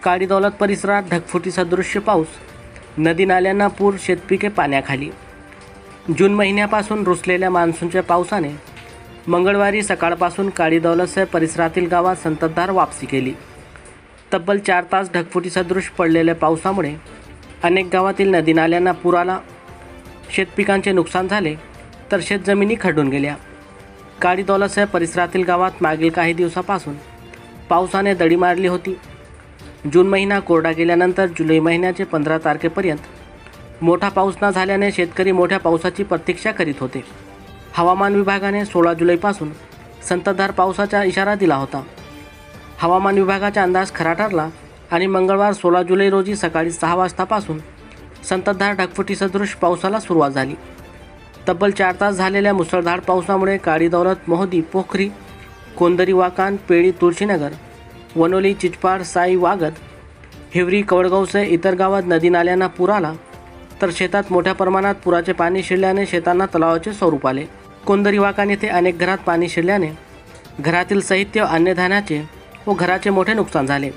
काडी दौलत परिसरात ढगफुटी सदृश्य पाऊस, नदी नाल्यांना पूर, शेतपिके पाण्याखाली। जून महिन्यापासून रुसलेल्या मान्सूनच्या पावसाने मंगळवारी सकाळपासून काडी दौलत परिसरातील गावात संततधार वापसी केली। तब्बल 4 तास ढगफुटी सदृश पडलेल्या पावसामुळे अनेक गावातील नदी नाल्यांना पूर आला, शेतपिकांचे नुकसान झाले तर शेतजमिनी खरडून गेल्या। काडी दौलत परिसरातील गावात मागील काही दिवसापासून पावसाने दडी मारली होती। जून महिना कोरडा गेल्यानंतर जुलै महिन्याचे 15 तारखेपर्यंत मोठा पाऊस न झाल्याने शेतकरी मोठ्या पावसाची प्रतीक्षा करीत होते। हवामान विभागाने 16 जुलैपासून संततधार पावसाचा इशारा दिला होता। हवामान विभागाचा अंदाज खरा ठरला आणि मंगळवार 16 जुलै रोजी सकाळी 6 वाजतापासून संततधार ढगफुटी सदृश पावसाला सुरुवात झाली। तब्बल 4 तास झालेल्या मुसळधार पावसामुळे काडी दौलत, मोहदी, पोखरी, कोंदरी, वाकान, पेळी, तुळशीनगर, वनोली, चिचपाड, साई, वागद, हिवरी, कवडगावसह इतर गावात नदी नाल्यांना पूर आला तर शेतात मोठ्या प्रमाणात पुराचे पाणी शिरल्याने शेतांना तलावाचे स्वरूप आले। कोंदरी, वाकान येथे अनेक घरात पाणी शिरल्याने घरातील साहित्य, अन्नधान्याचे व घराचे मोठे नुकसान झाले।